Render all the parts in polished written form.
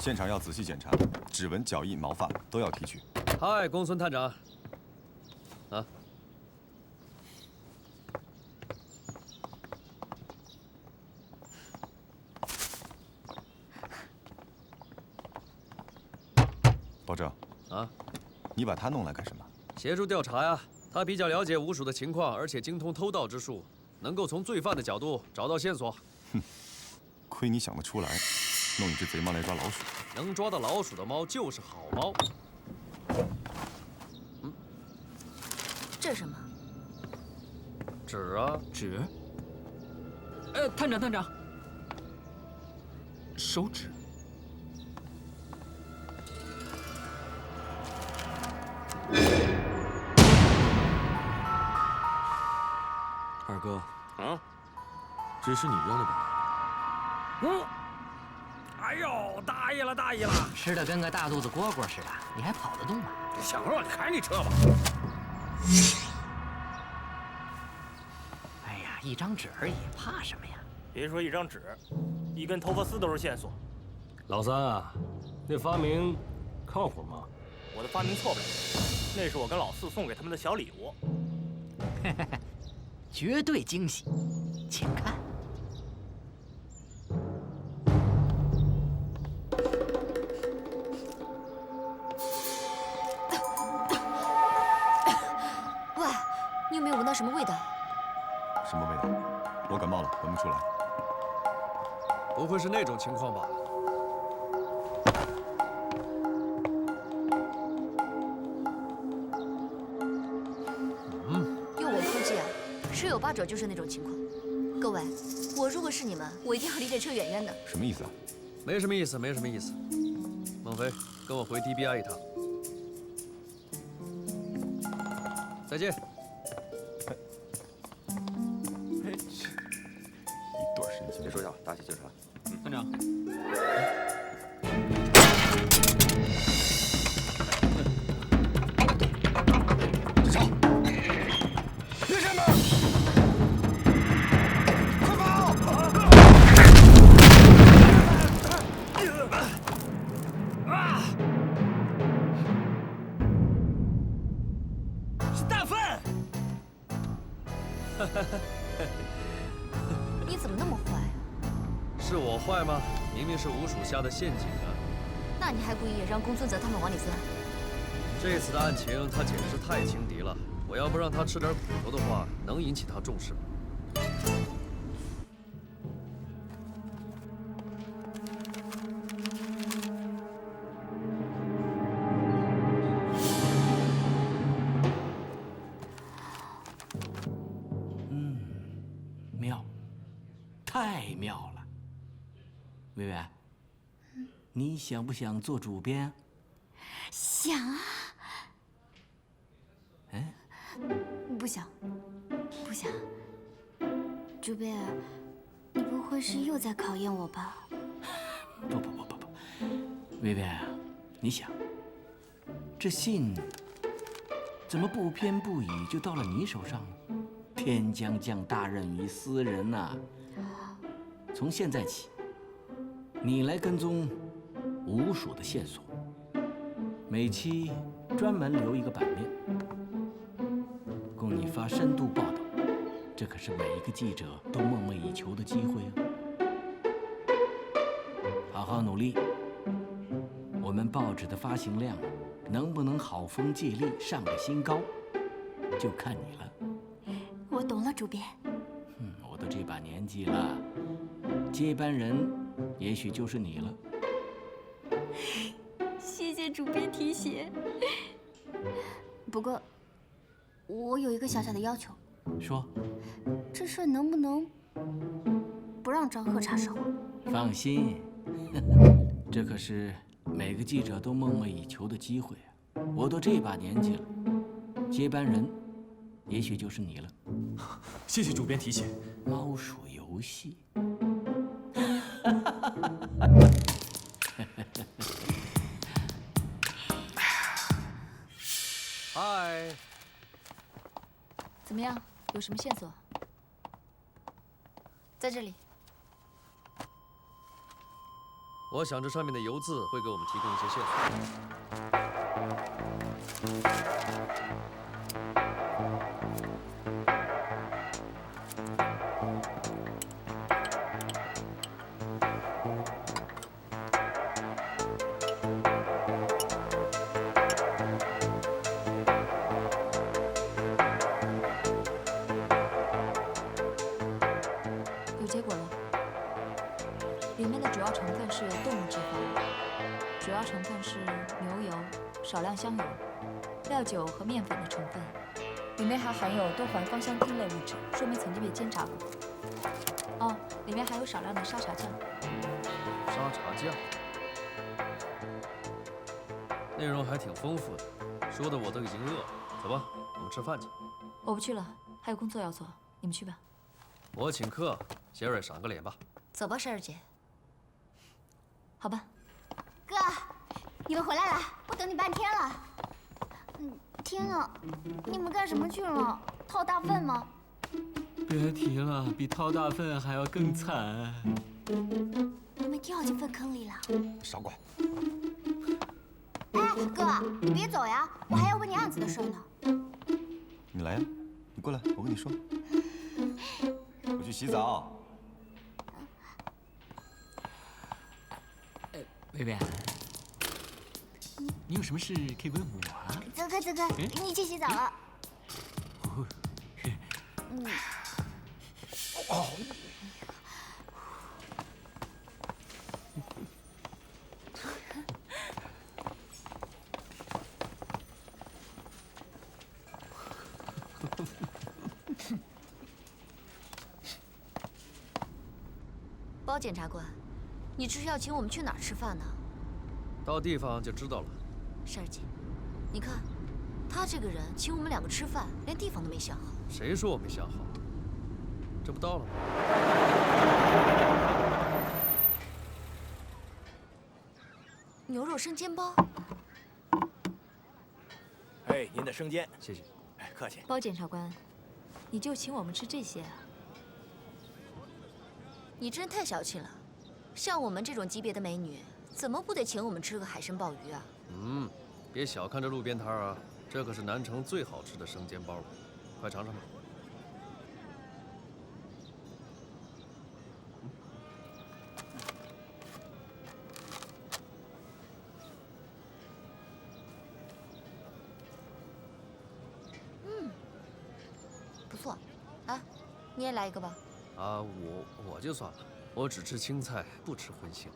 现场要仔细检查，指纹、脚印、毛发都要提取。嗨，公孙探长。啊。保正。啊。你把他弄来干什么？协助调查呀。他比较了解吴蜀的情况，而且精通偷盗之术，能够从罪犯的角度找到线索。哼，亏你想得出来，弄一只贼猫来抓老鼠。能抓到老鼠的猫就是好猫。这是什么？纸啊，纸。探长，手指。二哥，啊，这是你扔的吧？哎呦，大意了，大意了！吃的跟个大肚子蝈蝈似的，你还跑得动吗？想乱开你车吧！哎呀，一张纸而已，怕什么呀？别说一张纸，一根头发丝都是线索。老三啊，那发明靠谱吗？我的发明错不了，那是我跟老四送给他们的小礼物。绝对惊喜，请看。喂，你有没有闻到什么味道？什么味道？我感冒了，闻不出来。不会是那种情况吧？用我估计啊，十有八九就是那种情况。各位，我如果是你们，我一定要离这车远远的。什么意思啊？没什么意思，没什么意思。孟非，跟我回 DBI 一趟。再见。一对神经。别说笑，打起精神来。探长。志超，别开门！快跑！是大粪！你怎么那么坏啊？是我坏吗？明明是吴蜀下的陷阱啊！那你还故意让公孙泽他们往里钻？这次的案情他简直是太轻敌了，我要不让他吃点苦头的话，能引起他重视吗？妙，太妙了。薇薇，你想不想做主编？想啊。哎，不想，不想。主编，你不会是又在考验我吧？不，薇薇，你想，这信怎么不偏不倚就到了你手上了？天将降大任于斯人呐！从现在起，你来跟踪吴蜀的线索，每期专门留一个版面，供你发深度报道。这可是每一个记者都梦寐以求的机会啊！好好努力，我们报纸的发行量能不能好风借力上个新高，就看你了。我懂了，主编。我都这把年纪了，接班人也许就是你了。谢谢主编提携。不过，我有一个小小的要求。说，这事能不能不让张鹤插手？放心，这可是每个记者都梦寐以求的机会啊！我都这把年纪了，接班人也许就是你了。谢谢主编提携。猫鼠游戏。嗨，怎么样？有什么线索？在这里。我想这上面的油渍会给我们提供一些线索。有结果了，里面的主要成分是动物脂肪，主要成分是牛油、少量香油、料酒和面粉的成分，里面还含有多环芳香烃类物质，说明曾经被煎炸过。哦，里面还有少量的沙茶酱。沙茶酱，内容还挺丰富的，说的我都已经饿了。走吧，我们吃饭去。我不去了，还有工作要做，你们去吧。我请客，杰瑞赏个脸吧。走吧，珊儿姐。好吧。哥，你们回来了，我等你半天了。天啊，你们干什么去了？掏大粪吗？别提了，比掏大粪还要更惨。你们掉进粪坑里了。少管。哎，哥，你别走呀，我还要问你案子的事呢。你来呀，你过来，我跟你说。我去洗澡。薇薇，你有什么事可以问我啊？泽哥，你去洗澡了。包检察官，你这是要请我们去哪儿吃饭呢？到地方就知道了。珊儿姐，你看，他这个人请我们两个吃饭，连地方都没想好。谁说我没想好？这不到了吗？牛肉生煎包。哎，您的生煎，谢谢。哎，客气。包检察官，你就请我们吃这些啊？你真太小气了，像我们这种级别的美女，怎么不得请我们吃个海参鲍鱼啊？别小看这路边摊啊，这可是南城最好吃的生煎包，快尝尝吧。不错，啊，你也来一个吧。啊，我就算了，我只吃青菜，不吃荤腥。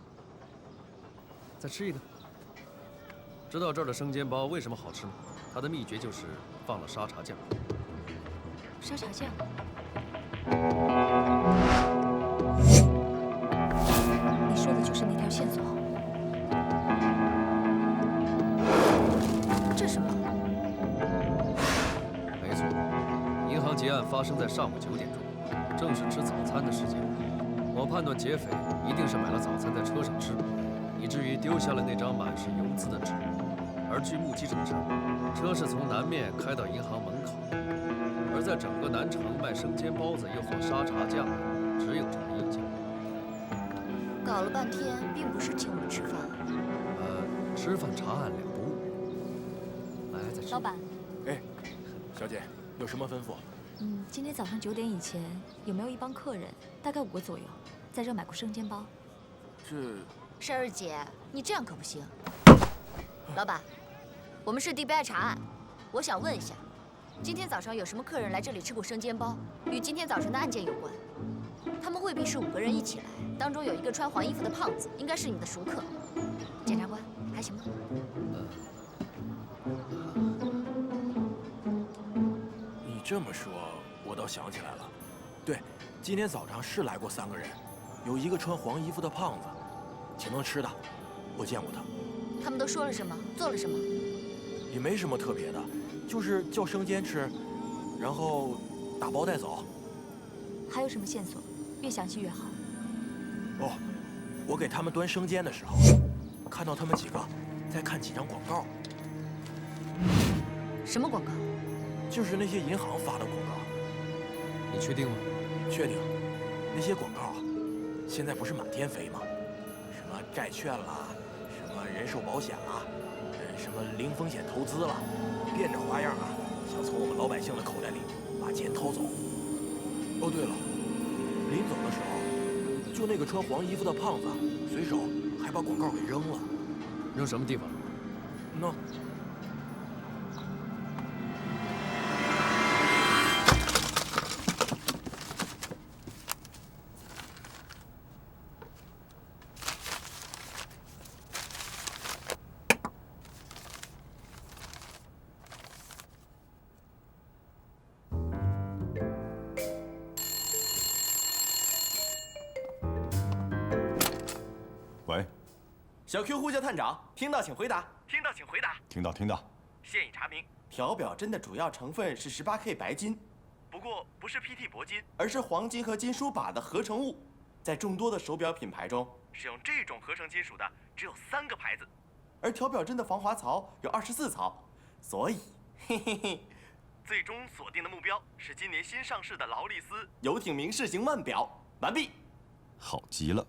再吃一个。知道这儿的生煎包为什么好吃吗？它的秘诀就是放了沙茶酱。沙茶酱。你说的就是那条线索。这什么？没错，银行劫案发生在上午9点钟，正是吃早餐的时间。我判断劫匪一定是买了早餐在车上吃，以至于丢下了那张满是油渍的纸。而据目击者称，车是从南面开到银行门口，而在整个南城卖生煎包子又放沙茶酱的，只有这么一家。搞了半天，并不是请我们吃饭。吃饭查案两不误。来，再吃。老板，哎，小姐，有什么吩咐？今天早上9点以前有没有一帮客人，大概5个左右，在这买过生煎包？珊儿姐，你这样可不行。老板，我们是 DBI 查案，我想问一下，今天早上有什么客人来这里吃过生煎包，与今天早晨的案件有关？他们未必是5个人一起来，当中有一个穿黄衣服的胖子，应该是你们的熟客。检察官，还行吗？你这么说，我倒想起来了。对，今天早上是来过3个人，有一个穿黄衣服的胖子，请能吃的，我见过他。他们都说了什么？做了什么？也没什么特别的，就是叫生煎吃，然后打包带走。还有什么线索？越详细越好。哦，我给他们端生煎的时候，看到他们几个在看几张广告。什么广告？就是那些银行发的广告。你确定吗？确定。那些广告啊，现在不是满天飞吗？什么债券啦，什么人寿保险啦，什么零风险投资啦，变着花样啊，想从我们老百姓的口袋里把钱掏走。哦，对了，临走的时候，就那个穿黄衣服的胖子，随手还把广告给扔了。扔什么地方？喏。喂，小 Q 呼叫探长，听到请回答。听到请回答。听到。现已查明，调表针的主要成分是18K 白金，不过不是 PT 铂金，而是黄金和金属钯的合成物。在众多的手表品牌中，使用这种合成金属的只有3个牌子。而调表针的防滑槽有24槽，所以，最终锁定的目标是今年新上市的劳力斯游艇明式型腕表。完毕。好极了，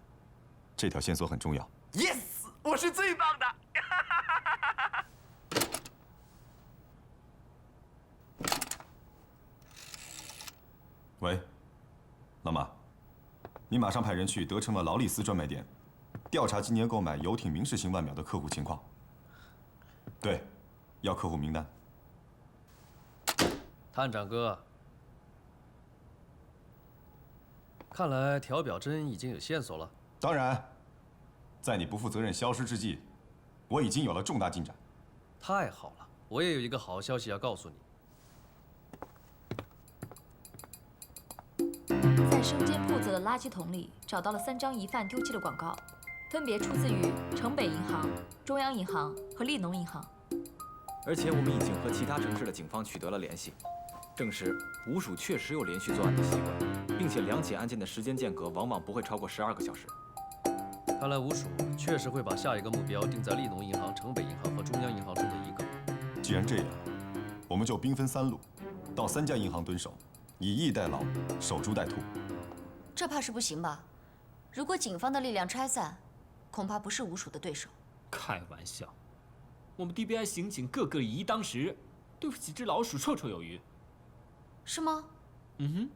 这条线索很重要。Yes， 我是最棒的。喂，老马，你马上派人去德城的劳力斯专卖店，调查今年购买游艇明式型腕表的客户情况。对，要客户名单。探长哥，看来调表针已经有线索了。当然，在你不负责任消失之际，我已经有了重大进展。太好了，我也有一个好消息要告诉你。在生煎铺子的垃圾桶里找到了3张疑犯丢弃的广告，分别出自于城北银行、中央银行和利农银行。而且我们已经和其他城市的警方取得了联系，证实吴蜀确实有连续作案的习惯，并且2起案件的时间间隔往往不会超过12个小时。看来吴蜀确实会把下一个目标定在利农银行、城北银行和中央银行中的一个。既然这样，我们就兵分3路，到3家银行蹲守，以逸待劳，守株待兔。这怕是不行吧？如果警方的力量拆散，恐怕不是吴蜀的对手。开玩笑，我们 DBI 刑警个个以一当十，对付几只老鼠绰绰有余。是吗？嗯哼，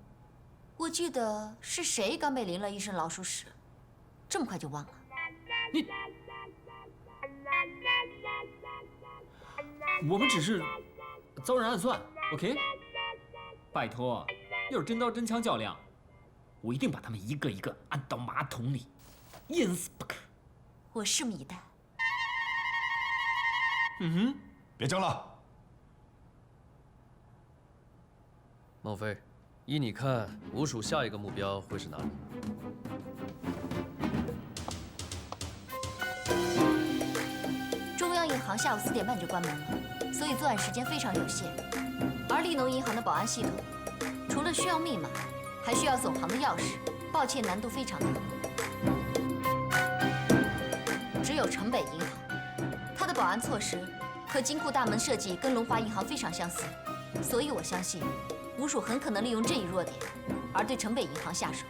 我记得是谁刚被淋了一身老鼠屎，这么快就忘了？你，我们只是遭人暗算 ，OK？ 拜托，要是真刀真枪较量，我一定把他们一个一个按到马桶里，淹死不可。我拭目以待。嗯哼，别争了。孟非，依你看，吴蜀下一个目标会是哪里？中央银行下午4点半就关门了，所以作案时间非常有限。而利农银行的保安系统，除了需要密码，还需要总行的钥匙，抱歉，难度非常大。只有城北银行，它的保安措施和金库大门设计跟龙华银行非常相似，所以我相信吴蜀很可能利用这一弱点，而对城北银行下手。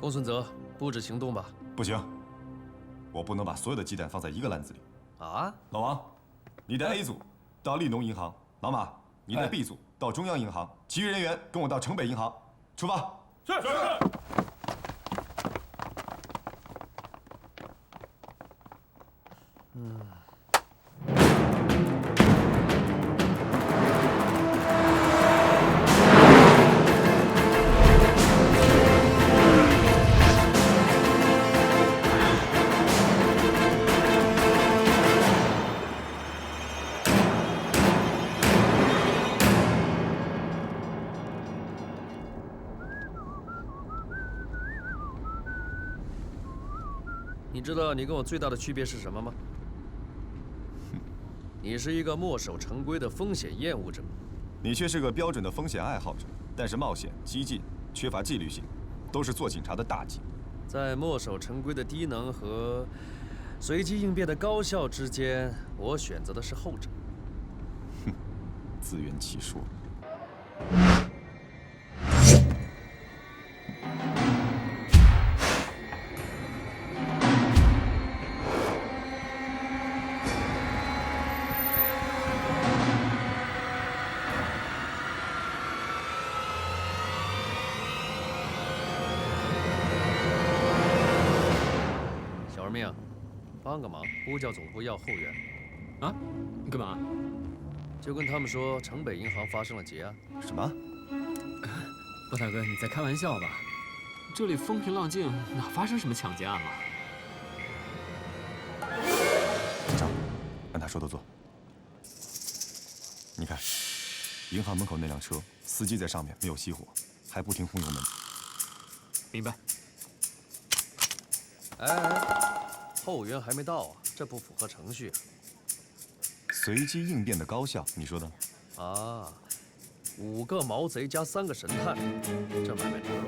公孙泽，布置行动吧。不行，我不能把所有的鸡蛋放在一个篮子里。啊，老王，你带 A 组到利农银行，老马，你带 B 组到中央银行，其余人员跟我到城北银行，出发。是。你知道你跟我最大的区别是什么吗？你是一个墨守成规的风险厌恶者，你却是个标准的风险爱好者，但是冒险、激进、缺乏纪律性，都是做警察的大忌。在墨守成规的低能和随机应变的高效之间，我选择的是后者。哼，自圆其说。命，帮个忙，呼叫总部要后援。啊？你干嘛？就跟他们说城北银行发生了劫案。什么？包大哥，你在开玩笑吧？这里风平浪静，哪发生什么抢劫案了？警长，按他说的做。你看，银行门口那辆车，司机在上面没有熄火，还不停轰油门。明白。哎，后援还没到啊，这不符合程序啊。随机应变的高效，你说的？啊，5个毛贼加3个神探，这买卖值了。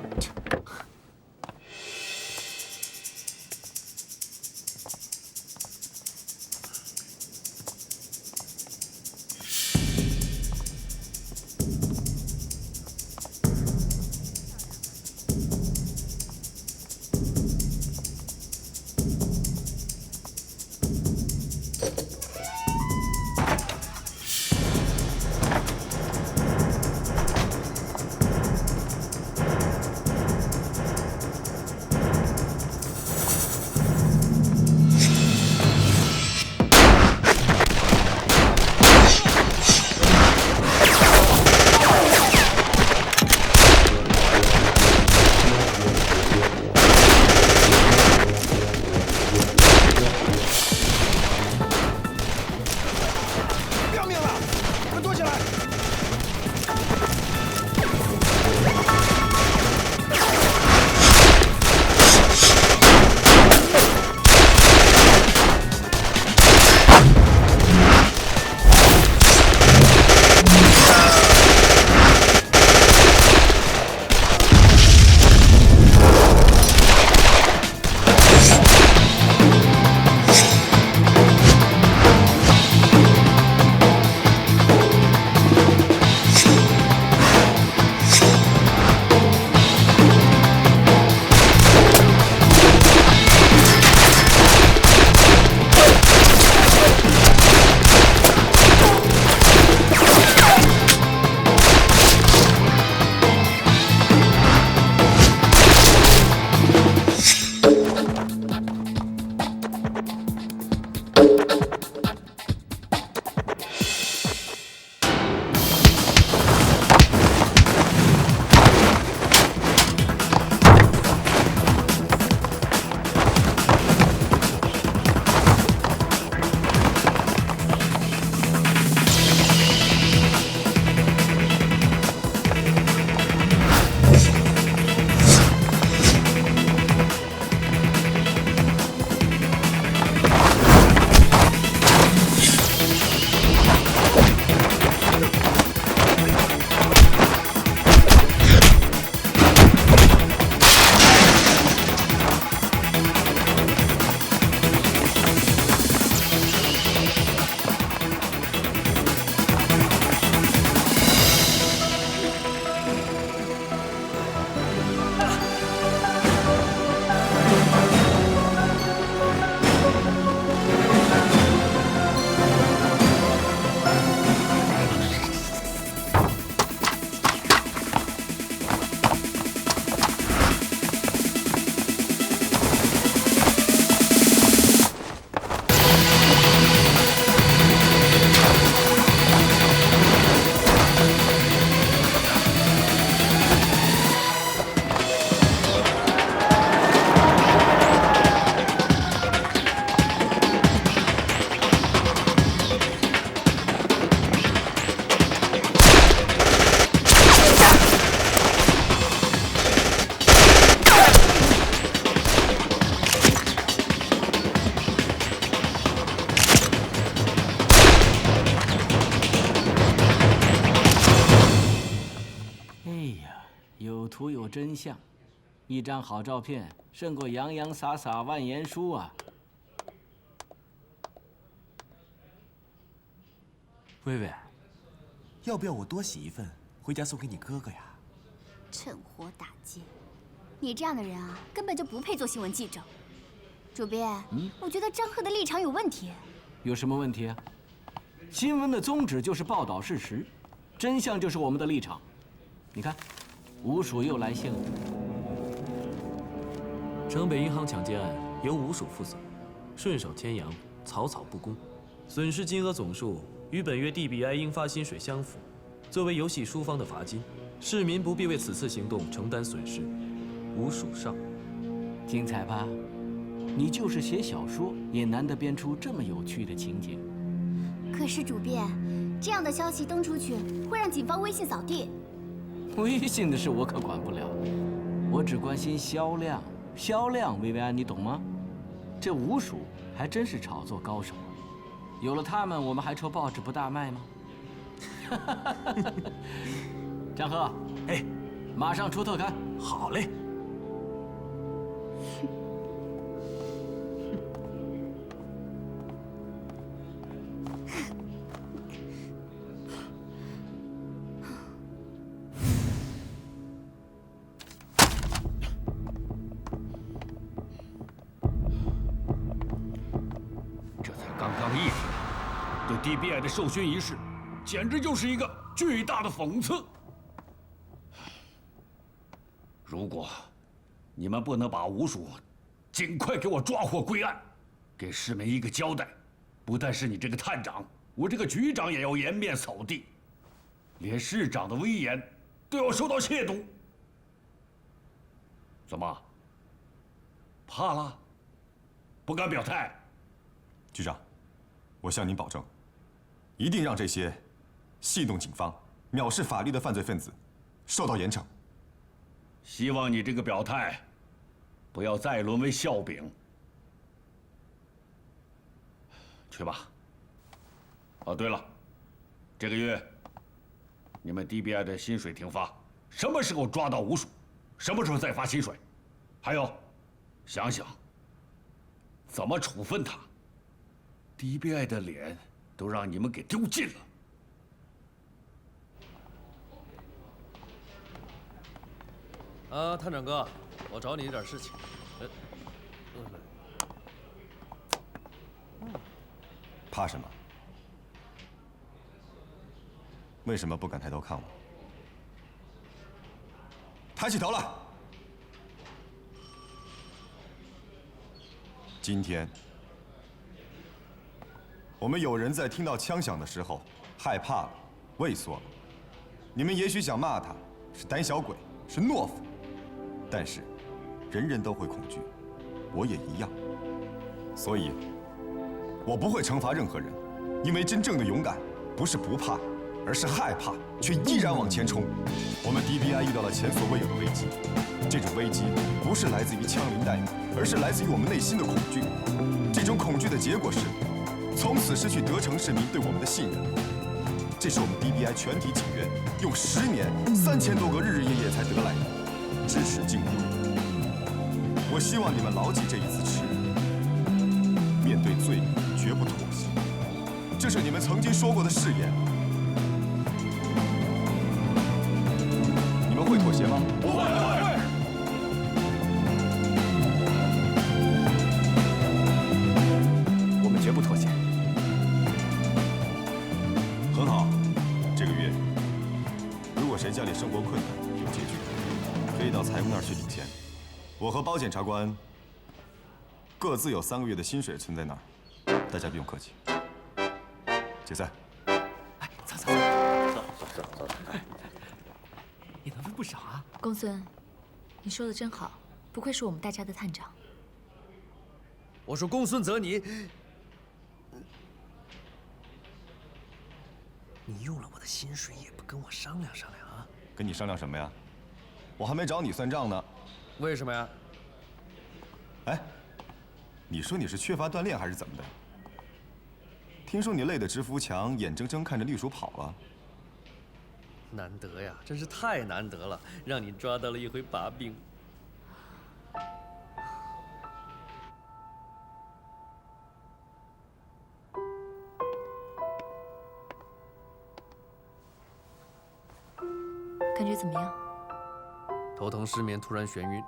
图有真相，一张好照片胜过洋洋洒洒万言书啊！薇薇，要不要我多洗一份，回家送给你哥哥呀？趁火打劫，你这样的人啊，根本就不配做新闻记者。主编，我觉得张赫的立场有问题。有什么问题啊？新闻的宗旨就是报道事实，真相就是我们的立场。你看，吴蜀又来信了。城北银行抢劫案由吴蜀负责，顺手牵羊，草草不公，损失金额总数与本月 DBI 应发薪水相符，作为游戏输方的罚金，市民不必为此次行动承担损失，无属上。精彩吧？你就是写小说，也难得编出这么有趣的情节。可是主编，这样的消息登出去，会让警方微信扫地。微信的事我可管不了，我只关心销量。销量，薇薇安，你懂吗？这五鼠还真是炒作高手啊！有了他们，我们还愁报纸不大卖吗？张贺，哎，马上出特刊。好嘞。对 DBI 的授勋仪式，简直就是一个巨大的讽刺。如果你们不能把吴鼠尽快给我抓获归案，给市民一个交代，不但是你这个探长，我这个局长也要颜面扫地，连市长的威严都要受到亵渎。怎么？怕了？不敢表态？局长，我向您保证，一定让这些戏弄警方、藐视法律的犯罪分子受到严惩。希望你这个表态不要再沦为笑柄。去吧。哦，对了，这个月你们 DBI 的薪水停发，什么时候抓到吴鼠，什么时候再发薪水。还有，想想怎么处分他。DBI 的脸都让你们给丢尽了。探长哥，我找你有点事情。怕什么？为什么不敢抬头看我？抬起头来！今天，我们有人在听到枪响的时候害怕了、畏缩了。你们也许想骂他是胆小鬼、是懦夫，但是人人都会恐惧，我也一样。所以，我不会惩罚任何人，因为真正的勇敢不是不怕，而是害怕却依然往前冲。我们 DBI 遇到了前所未有的危机，这种危机不是来自于枪林弹雨，而是来自于我们内心的恐惧。这种恐惧的结果是，从此失去德城市民对我们的信任。这是我们 DBI 全体警员用10年3000多个日日夜夜才得来的，至始敬畏。我希望你们牢记这一次耻辱，面对罪恶绝不妥协，这是你们曾经说过的誓言。你们会妥协吗？不会。我们绝不妥协。很好，这个月如果谁家里生活困难有拮据，可以到财务那儿去领钱。我和包检察官各自有3个月的薪水存在那儿，大家不用客气。解散。哎，走。也能分不少啊。公孙，你说的真好，不愧是我们大家的探长。我说公孙泽，你用了我的薪水也不跟我商量商量啊？跟你商量什么呀？我还没找你算账呢。为什么呀？哎，你说你是缺乏锻炼还是怎么的？听说你累得直扶墙，眼睁睁看着绿鼠跑了。难得呀，真是太难得了，让你抓到了一回把柄。感觉怎么样？头疼失眠，突然眩晕。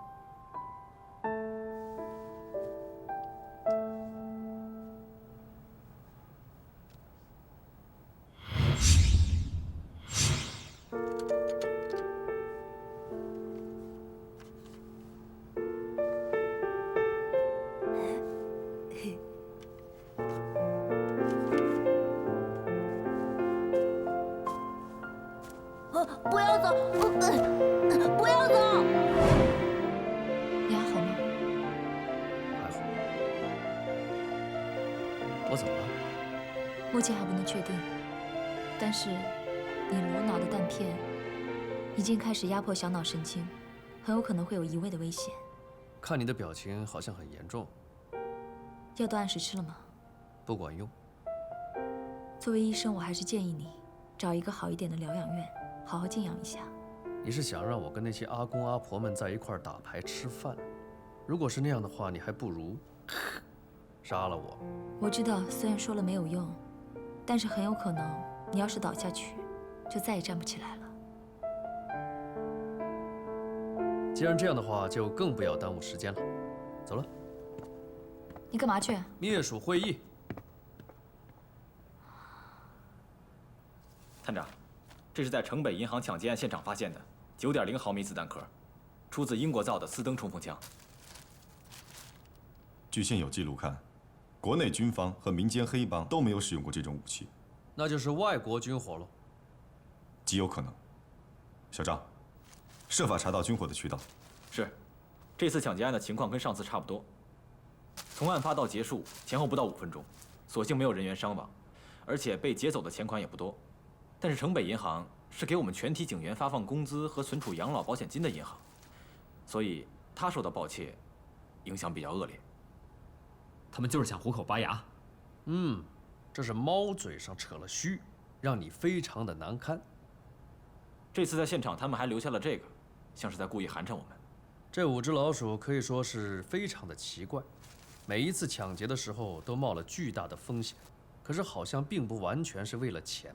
我怎么了？目前还不能确定，但是你颅脑的弹片已经开始压迫小脑神经，很有可能会有移位的危险。看你的表情好像很严重。药都按时吃了吗？不管用。作为医生，我还是建议你找一个好一点的疗养院，好好静养一下。你是想让我跟那些阿公阿婆们在一块儿打牌吃饭？如果是那样的话，你还不如杀了我。我知道，虽然说了没有用，但是很有可能你要是倒下去，就再也站不起来了。既然这样的话，就更不要耽误时间了。走了。你干嘛去？灭鼠会议。探长，这是在城北银行抢劫案现场发现的9.0毫米子弹壳，出自英国造的斯登冲锋枪。据现有记录看，国内军方和民间黑帮都没有使用过这种武器，那就是外国军火喽。极有可能。小张，设法查到军火的渠道。是，这次抢劫案的情况跟上次差不多。从案发到结束前后不到5分钟，所幸没有人员伤亡，而且被劫走的钱款也不多。但是城北银行是给我们全体警员发放工资和存储养老保险金的银行，所以他受到盗窃，影响比较恶劣。他们就是想虎口拔牙。这是猫嘴上扯了须，让你非常的难堪。这次在现场，他们还留下了这个，像是在故意寒碜我们。这5只老鼠可以说是非常的奇怪，每一次抢劫的时候都冒了巨大的风险，可是好像并不完全是为了钱。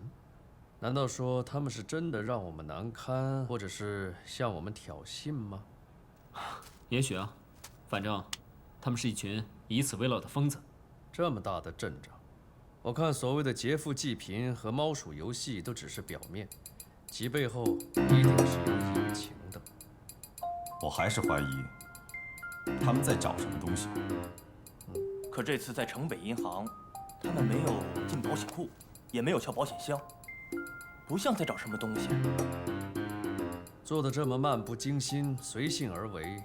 难道说他们是真的让我们难堪，或者是向我们挑衅吗？也许啊，反正他们是一群以此为乐的疯子。这么大的阵仗，我看所谓的劫富济贫和猫鼠游戏都只是表面，其背后一定是有隐情的。我还是怀疑他们在找什么东西。可这次在城北银行，他们没有进保险库，也没有撬保险箱，不像在找什么东西。做得这么漫不经心、随性而为，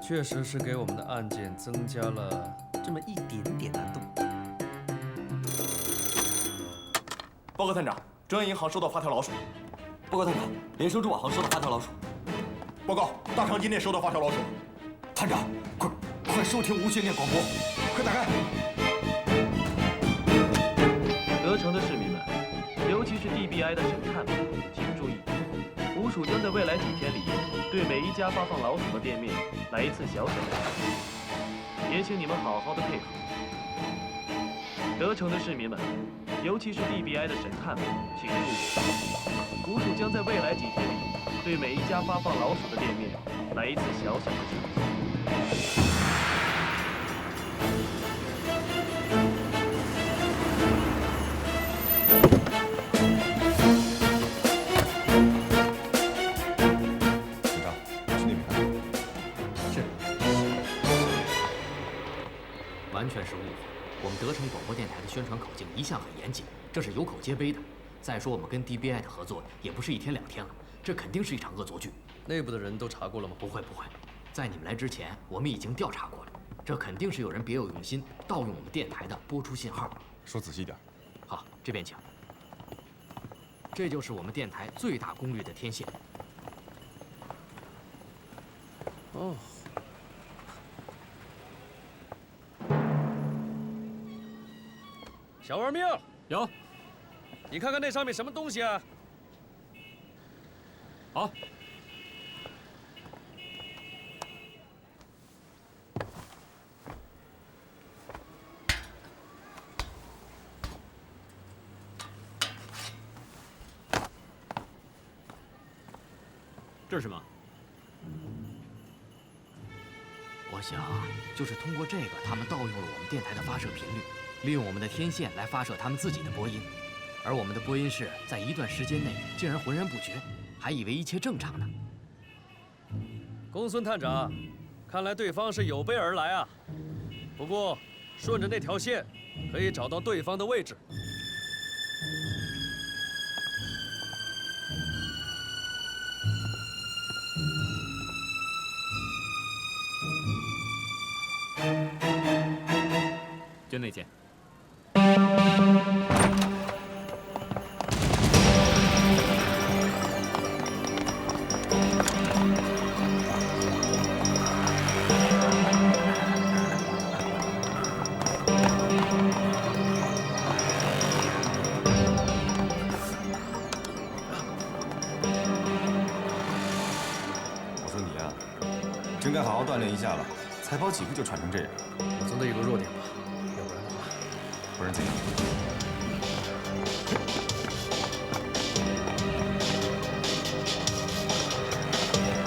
确实是给我们的案件增加了这么一点点难度。报告探长，中央银行收到发条老鼠。报告探长，联收珠宝行收到发条老鼠。报告，大长今天收到发条老鼠。探长，快收听无线电广播，快打开！德城的市民们，尤其是 DBI 的审判们，请注意，捕鼠将在未来几天里对每一家发放老鼠的店面来一次小小的查处，也请你们好好的配合。德城的市民们，尤其是 DBI 的审判们，请注意，捕鼠将在未来几天里对每一家发放老鼠的店面来一次小小的查处。完全是误会。我们德城广播电台的宣传口径一向很严谨，这是有口皆碑的。再说我们跟 DBI 的合作也不是1天2天了，这肯定是一场恶作剧。内部的人都查过了吗？不会，在你们来之前，我们已经调查过了。这肯定是有人别有用心，盗用我们电台的播出信号。说仔细点。好，这边请。这就是我们电台最大功率的天线。哦。小二命有，你看看那上面什么东西啊？好。这是什么？我想，就是通过这个，他们盗用了我们电台的发射频率。利用我们的天线来发射他们自己的播音，而我们的播音室在一段时间内竟然浑然不觉，还以为一切正常呢。公孙探长，看来对方是有备而来啊。不过，顺着那条线，可以找到对方的位置。就那间。真该好好锻炼一下了，才跑几步就喘成这样。我总得有个弱点吧，要不然的话，不然怎样？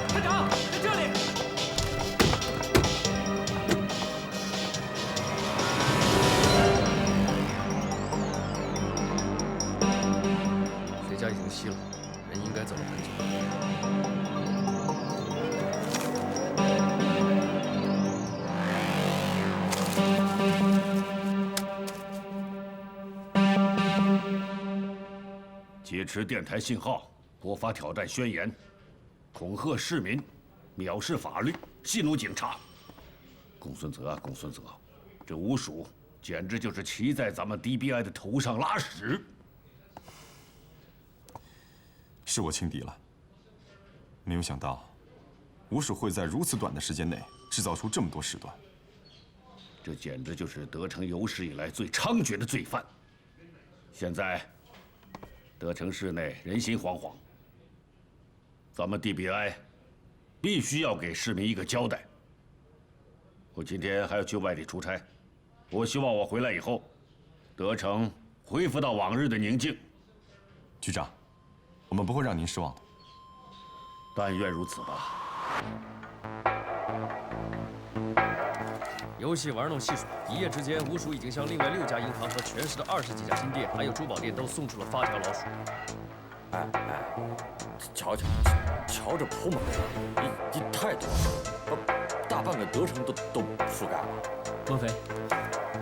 探长，在这里。水家已经熄了，人应该走了很久。 劫持电台信号，播发挑战宣言，恐吓市民，藐视法律，戏弄警察。公孙泽啊，公孙泽，这吴蜀简直就是骑在咱们 DBI 的头上拉屎。是我轻敌了，没有想到吴蜀会在如此短的时间内制造出这么多事端。这简直就是德城有史以来最猖獗的罪犯。现在。 德城市内人心惶惶，咱们 DBI 必须要给市民一个交代。我今天还要去外地出差，我希望我回来以后，德城恢复到往日的宁静。局长，我们不会让您失望的。但愿如此吧。 游戏玩弄戏耍，一夜之间，吴蜀已经向另外6家银行和全市的20几家金店，还有珠宝店都送出了发条老鼠。哎，瞧这铺满的，你太多了，把大半个德城都覆盖了。孟非，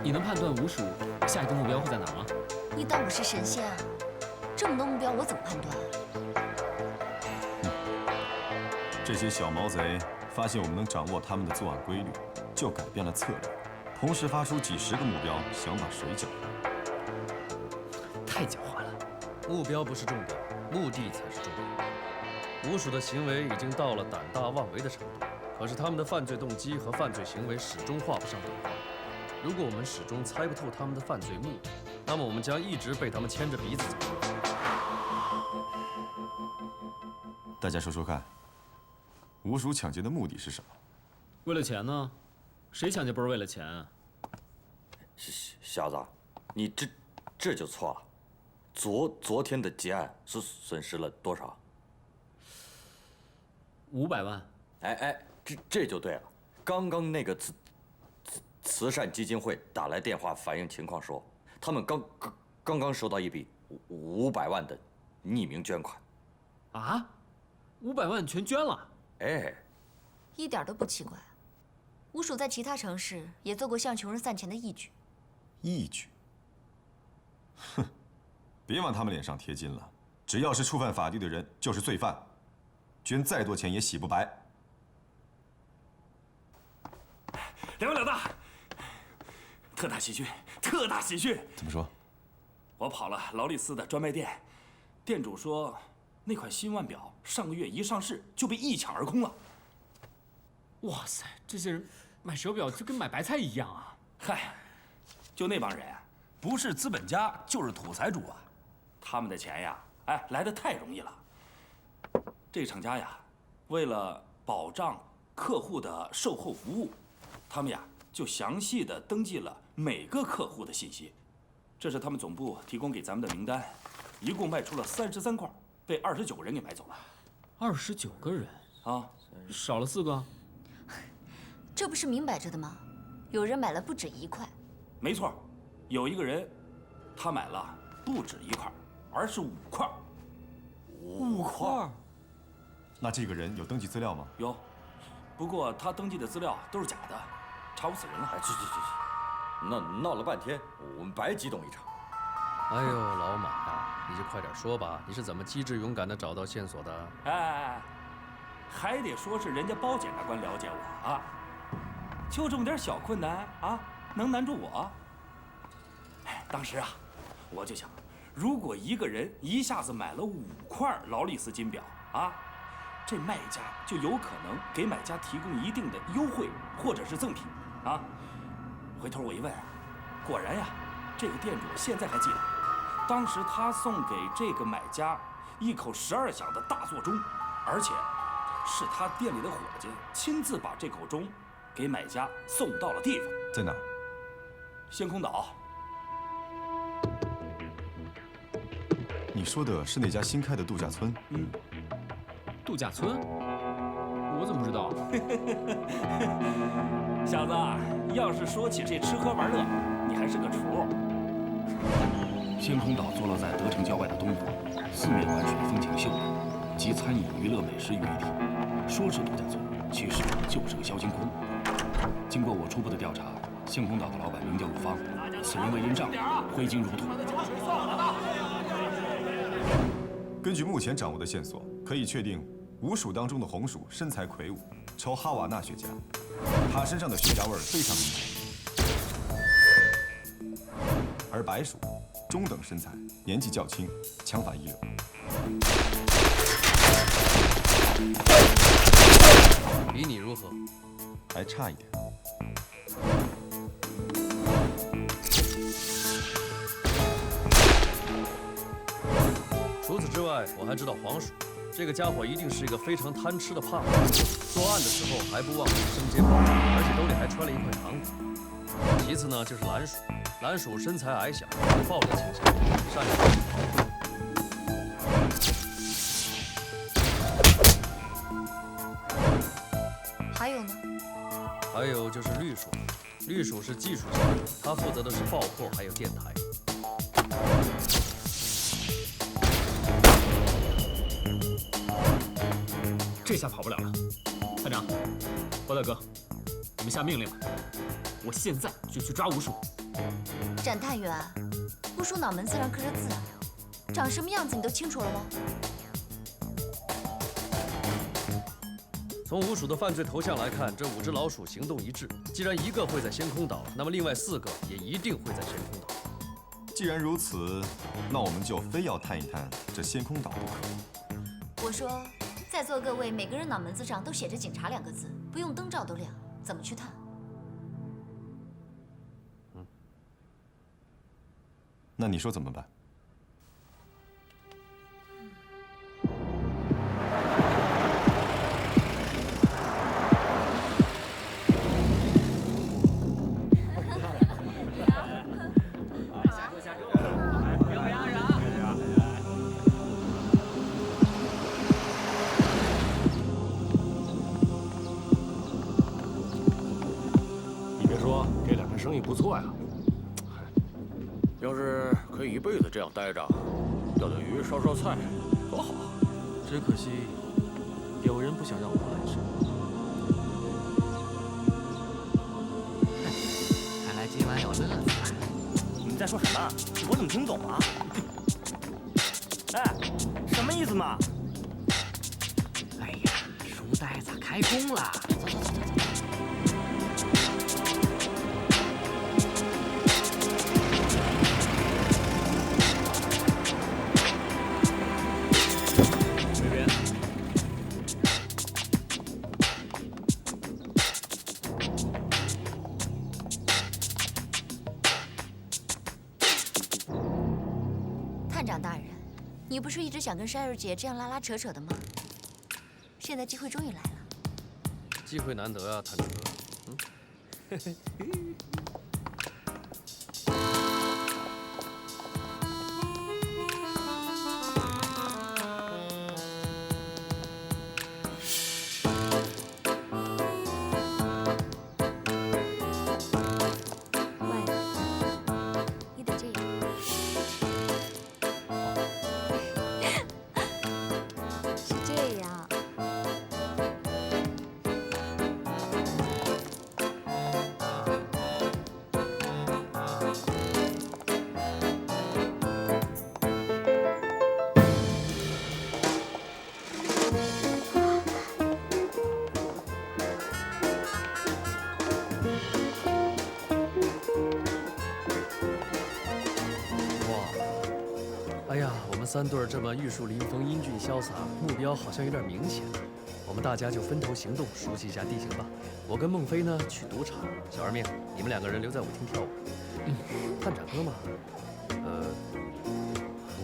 你能判断吴蜀下一个目标会在哪吗？你当我是神仙啊？这么多目标，我怎么判断？这些小毛贼发现我们能掌握他们的作案规律。 就改变了策略，同时发出几10个目标，想把水搅乱。太狡猾了。目标不是重点，目的才是重点。吴蜀的行为已经到了胆大妄为的程度，可是他们的犯罪动机和犯罪行为始终画不上等号。如果我们始终猜不透他们的犯罪目的，那么我们将一直被他们牵着鼻子走。大家说说看，吴蜀抢劫的目的是什么？为了钱呢？ 谁抢劫不是为了钱啊？小子，你这就错了。昨天的劫案是损失了多少？500万。哎，这就对了。刚刚那个慈善基金会打来电话反映情况，说他们刚刚收到一笔500万的匿名捐款。啊？500万全捐了？哎，一点都不奇怪。 吴蜀在其他城市也做过向穷人散钱的义举。义举？哼，别往他们脸上贴金了。只要是触犯法律的人，就是罪犯，捐再多钱也洗不白。两位老大，特大喜讯！特大喜讯！怎么说？我跑了劳力斯的专卖店，店主说那块新腕表上个月一上市就被一抢而空了。 哇塞，这些人买手表就跟买白菜一样啊！嗨，就那帮人，不是资本家就是土财主啊，他们的钱呀，哎，来得太容易了。这个厂家呀，为了保障客户的售后服务，他们呀就详细的登记了每个客户的信息。这是他们总部提供给咱们的名单，一共卖出了33块，被29个人给买走了。29个人啊，少了4个。 这不是明摆着的吗？有人买了不止1块。没错，有一个人，他买了不止1块，而是5块。5块？那这个人有登记资料吗？有，不过他登记的资料都是假的，查不死人了。哎，去，闹了半天，我们白激动一场。哎呦，老马呀，你就快点说吧，你是怎么机智勇敢的找到线索的？哎，还得说是人家包检察官了解我啊。 就这么点小困难啊，能难住我？哎，当时啊，我就想，如果一个人一下子买了5块劳力士金表啊，这卖家就有可能给买家提供一定的优惠或者是赠品啊。回头我一问，果然呀，这个店主现在还记得，当时他送给这个买家一口12响的大座钟，而且是他店里的伙计亲自把这口钟给买家送到了地方。在哪儿？仙空岛。你说的是那家新开的度假村？度假村？我怎么知道？小子，要是说起这吃喝玩乐，你还是个厨。仙空岛坐落在德城郊外的东部，四面环水，风景秀美，集餐饮、娱乐、美食于一体。说是度假村，其实就是个销金窟。经过我初步的调查，仙空岛的老板名叫陆芳，此人为人仗义，挥金如土。根据目前掌握的线索，可以确定5鼠当中的红鼠身材魁梧，抽哈瓦那雪茄，他身上的雪茄味非常明显。而白鼠中等身材，年纪较轻，枪法一流。比你如何？还差一点。除此之外，我还知道黄鼠，这个家伙一定是一个非常贪吃的胖子，作案的时候还不忘吃生煎包，而且兜里还揣了一块糖果。其次呢，就是蓝鼠，蓝鼠身材矮小，有暴力倾向，善于逃遁。还有呢？还有就是绿鼠，绿鼠是技术型，它负责的是爆破还有电台。这下跑不了了。探长，包大哥，你们下命令吧，我现在就去抓5鼠。展探员，5鼠脑门子上刻着字，长什么样子你都清楚了吗？从5鼠的犯罪头像来看，这5只老鼠行动一致。既然一个会在仙空岛，那么另外4个也一定会在仙空岛。既然如此，那我们就非要探一探这仙空岛不可。我说，在座各位每个人脑门子上都写着“警察”2个字，不用灯照都亮，怎么去探？那你说怎么办？生意不错呀。要是可以一辈子这样待着，钓钓鱼、烧烧菜，多好啊！只可惜，有人不想让我来生。看来今晚有乐子了。你们在说什么？我怎么听不懂啊？哎，什么意思嘛？哎呀，书呆子开工了，走走走走走。探长大人，你不是一直想跟珊儿姐这样拉拉扯扯的吗？现在机会终于来了。机会难得啊，探长。三对这么玉树临风、英俊潇洒，目标好像有点明显。我们大家就分头行动，熟悉一下地形吧。我跟孟非呢去赌场，小二命，你们2个人留在舞厅跳舞。探长哥嘛，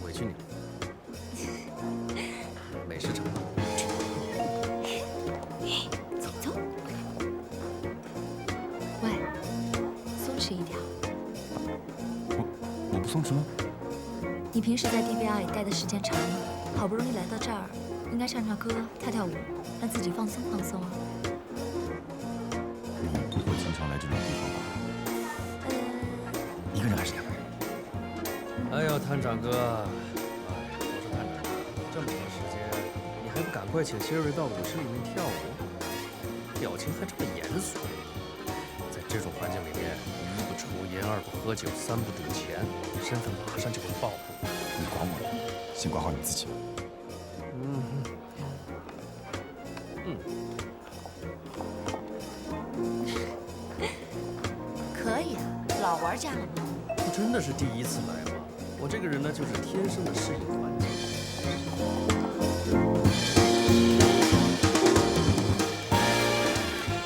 委屈你了。美食城。走走。喂，松弛一点。我不松弛吗？你平时在 DBI 待的时间长了，好不容易来到这儿，应该唱唱歌、跳跳舞，让自己放松放松啊。你不会经常来这种地方吧？一个人还是2个人？哎呦，探长哥，我说探长哥，这么长时间，你还不赶快请谢瑞到舞室里面跳舞？表情还这么严肃。在这种环境里面，1不抽烟，2不喝酒，3不赌钱，身份马上就会暴露。你管我呢？先管好你自己。可以啊，老玩家了吗？我真的是第1次来吗？我这个人呢，就是天生的适应环境。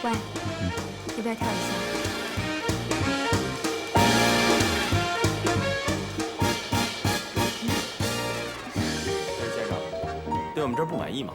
喂，要不要跳一下？先生，对我们这儿不满意吗？